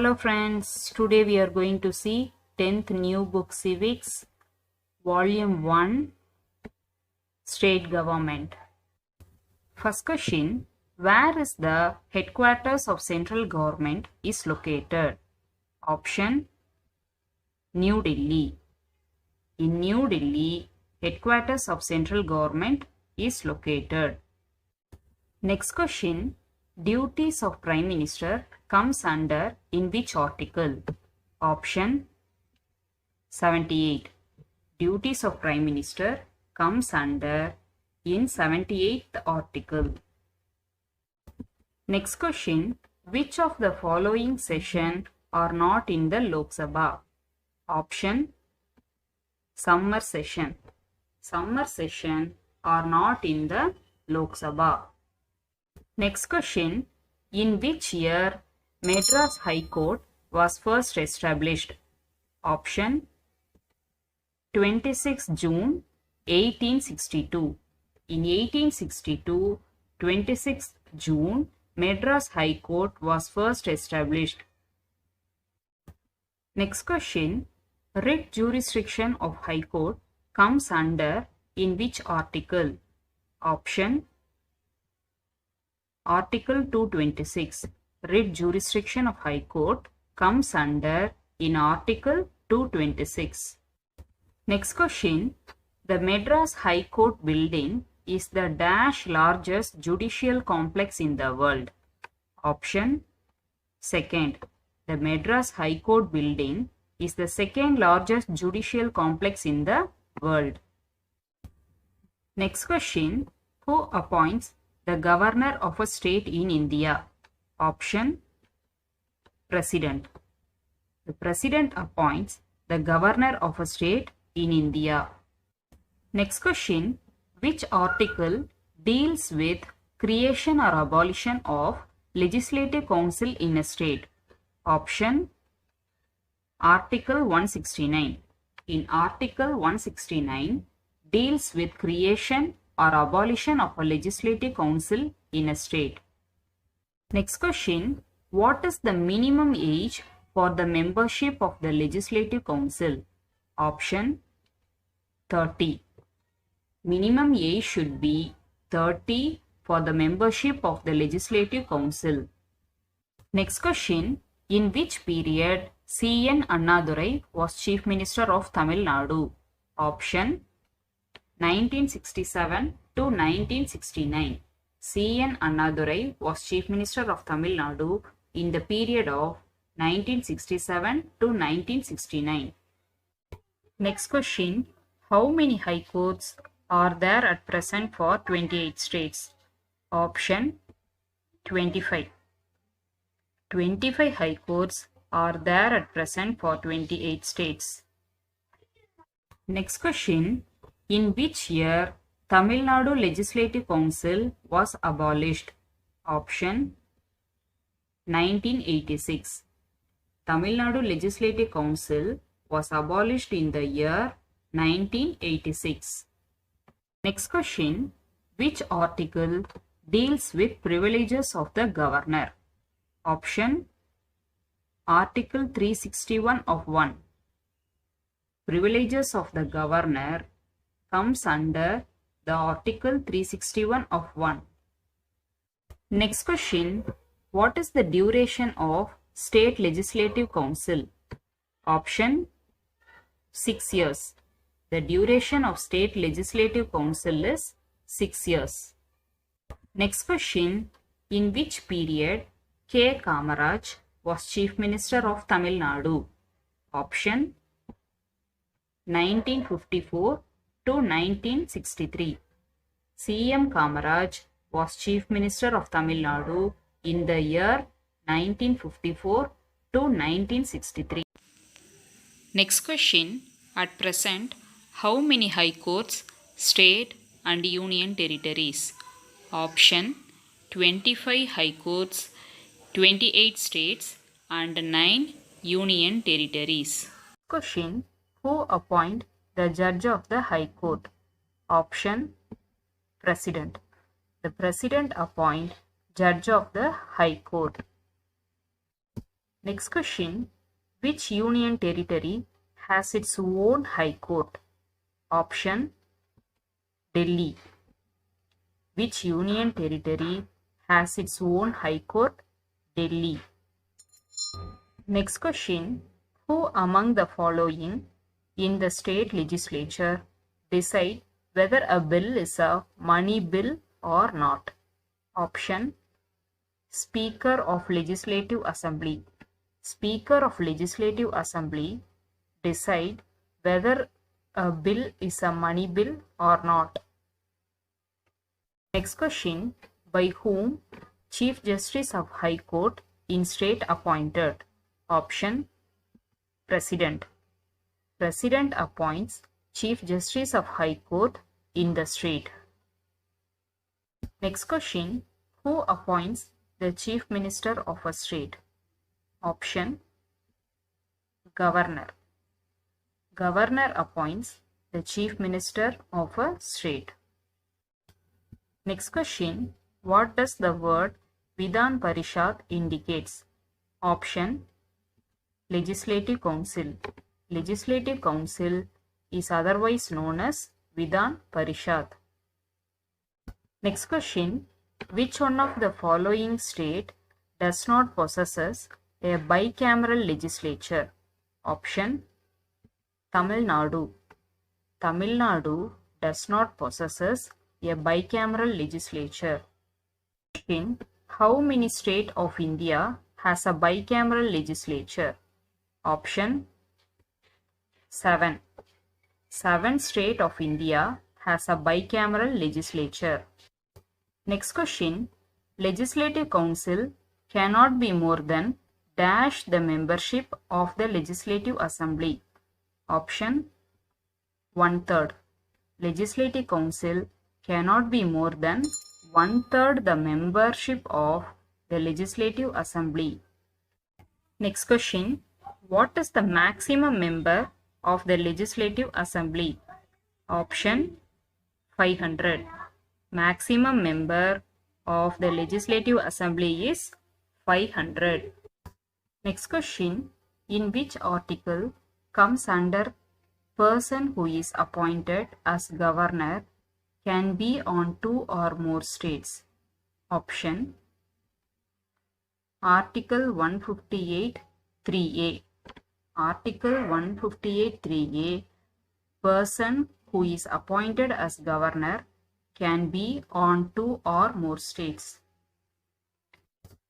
Hello friends, today we are going to see 10th new book Civics, Volume 1, State Government. First question, where is the headquarters of central government is located? Option, New Delhi. In New Delhi, headquarters of central government is located. Next question, duties of Prime Minister comes under in which article? Option 78. Duties of Prime Minister comes under in 78th article. Next question, which of the following session are not in the Lok Sabha? Option summer session. Summer session are not in the Lok Sabha. Next question, in which year Madras High Court was first established? Option 26 June 1862. In 1862, 26 June, Madras High Court was first established. Next question, writ jurisdiction of High Court comes under in which article? Option Article 226. Writ jurisdiction of High Court comes under in Article 226. Next question, the Madras High Court building is the dash largest judicial complex in the world. Option second. The Madras High Court building is the second largest judicial complex in the world. Next question, who appoints the governor of a state in India? Option President. The President appoints the governor of a state in India. Next question, which article deals with creation or abolition of legislative council in a state? Option Article 169. In Article 169 deals with creation or abolition of a legislative council in a state. Next question, what is the minimum age for the membership of the legislative council? Option 30. Minimum age should be 30 for the membership of the legislative council. Next question, in which period C.N. Annadurai was Chief Minister of Tamil Nadu? Option 1967 to 1969. C.N. Annadurai was Chief Minister of Tamil Nadu in the period of 1967 to 1969. Next question, how many high courts are there at present for 28 states? Option 25. 25 high courts are there at present for 28 states. Next question, in which year Tamil Nadu Legislative Council was abolished? Option 1986. Tamil Nadu Legislative Council was abolished in the year 1986. Next question, which article deals with privileges of the governor? Option Article 361 of 1. Privileges of the governor comes under the Article 361 of 1. Next question, what is the duration of State Legislative Council? Option 6 years. The duration of State Legislative Council is 6 years. Next question, in which period K. Kamaraj was Chief Minister of Tamil Nadu? Option 1954 to 1963. C.M. Kamaraj was Chief Minister of Tamil Nadu in the year 1954 to 1963. Next question, at present, how many high courts, state and union territories? Option 25 high courts, 28 states and 9 union territories. Question, who appoint the judge of the High Court? Option President. The President appoint judge of the High Court. Next question. Which union territory has its own high court? Option Delhi. Which union territory has its own high court? Delhi. Next question. Who among the following in the state legislature decide whether a bill is a money bill or not? Option Speaker of Legislative Assembly. Speaker of Legislative Assembly decide whether a bill is a money bill or not. Next question. By whom Chief Justice of High Court in state appointed? Option President. President appoints Chief Justice of High Court in the state. Next question. Who appoints the Chief Minister of a state? Option Governor. Governor appoints the Chief Minister of a state. Next question. What does the word Vidhan Parishad indicates? Option Legislative Council. Legislative Council is otherwise known as Vidhan Parishad. Next question. Which one of the following state does not possess a bicameral legislature? Option Tamil Nadu. Tamil Nadu does not possess a bicameral legislature. Question. How many states of India has a bicameral legislature? Option 7. 7 states of India has a bicameral legislature. Next question. Legislative Council cannot be more than dash the membership of the Legislative Assembly. Option 1/3. Legislative Council cannot be more than 1/3 the membership of the Legislative Assembly. Next question. What is the maximum member of the Legislative Assembly? Option 500. Maximum member of the Legislative Assembly is 500. Next question. In which article comes under person who is appointed as governor can be on 2 or more states? Option Article 158 3A. Article 158 3A. Person who is appointed as governor can be on 2 or more states.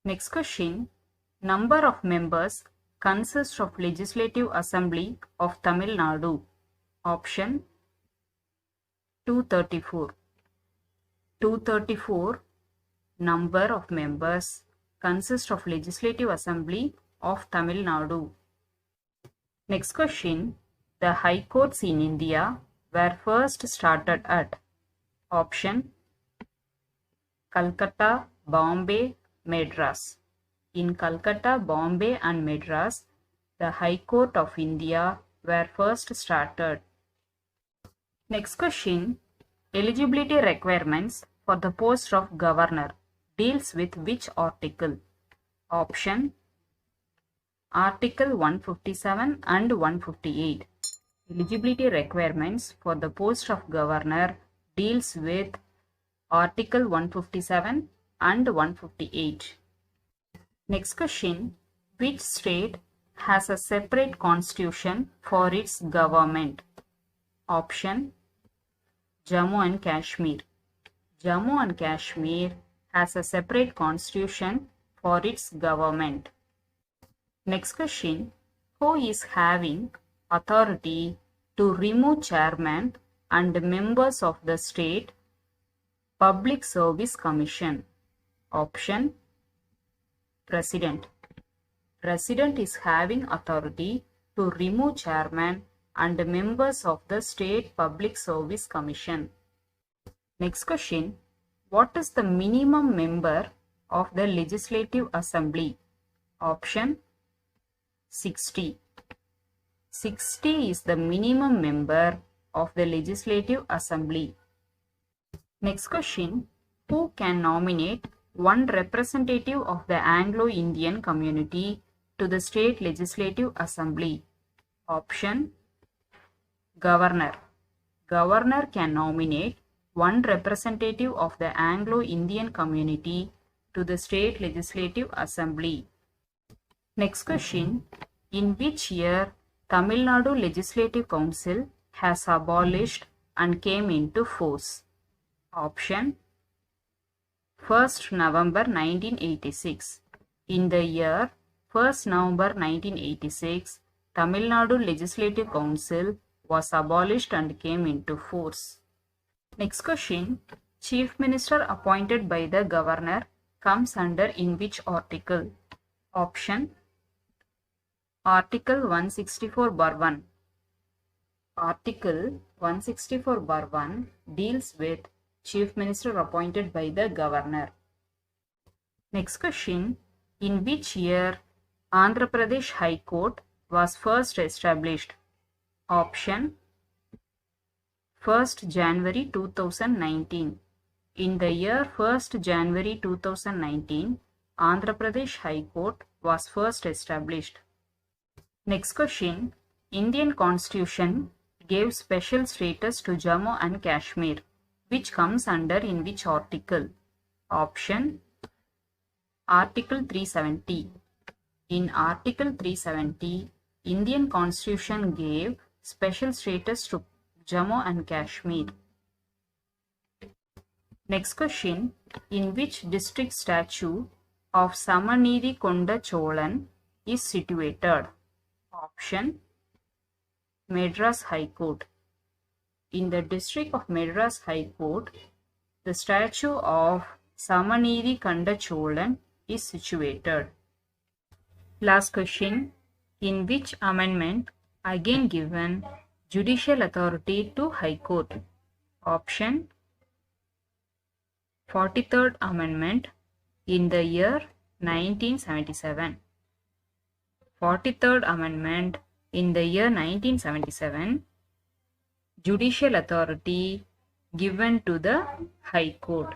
Next question. Number of members consist of Legislative Assembly of Tamil Nadu. Option 234. 234 number of members consist of Legislative Assembly of Tamil Nadu. Next question. The high courts in India were first started at? Option Calcutta, Bombay, Madras. In Calcutta, Bombay and Madras, the High Court of India were first started. Next question. Eligibility requirements for the post of governor deals with which article? Option Article 157 and 158. Eligibility requirements for the post of governor deals with Article 157 and 158. Next question. Which state has a separate constitution for its government? Option Jammu and Kashmir. Jammu and Kashmir has a separate constitution for its government. Next question. Who is having authority to remove chairman and members of the State Public Service Commission? Option President. President is having authority to remove chairman and members of the State Public Service Commission. Next question. What is the minimum member of the Legislative Assembly? Option 60. 60 is the minimum member of the Legislative Assembly. Next question. Who can nominate one representative of the Anglo-Indian community to the State Legislative Assembly? Option: Governor. Governor can nominate one representative of the Anglo-Indian community to the State Legislative Assembly. Next question. In which year Tamil Nadu Legislative Council has abolished and came into force? Option: 1st November 1986. In the year 1st November 1986, Tamil Nadu Legislative Council was abolished and came into force. Next question. Chief Minister appointed by the Governor comes under in which article? Option: Article 164(1). Article 164(1) deals with Chief Minister appointed by the Governor. Next question. In which year Andhra Pradesh High Court was first established? Option: 1st January 2019. In the year 1st January 2019, Andhra Pradesh High Court was first established. Next question. Indian Constitution gave special status to Jammu and Kashmir, which comes under in which article? Option: Article 370. In Article 370, Indian Constitution gave special status to Jammu and Kashmir. Next question. In which district statue of Samanidi Konda Cholan is situated? Option: Madras High Court. In the district of Madras High Court, the statue of Samanidi Konda Cholan is situated. Last question. In which amendment again given judicial authority to High Court? Option: 43rd Amendment in the year 1977. 43rd Amendment in the year 1977, judicial authority given to the High Court.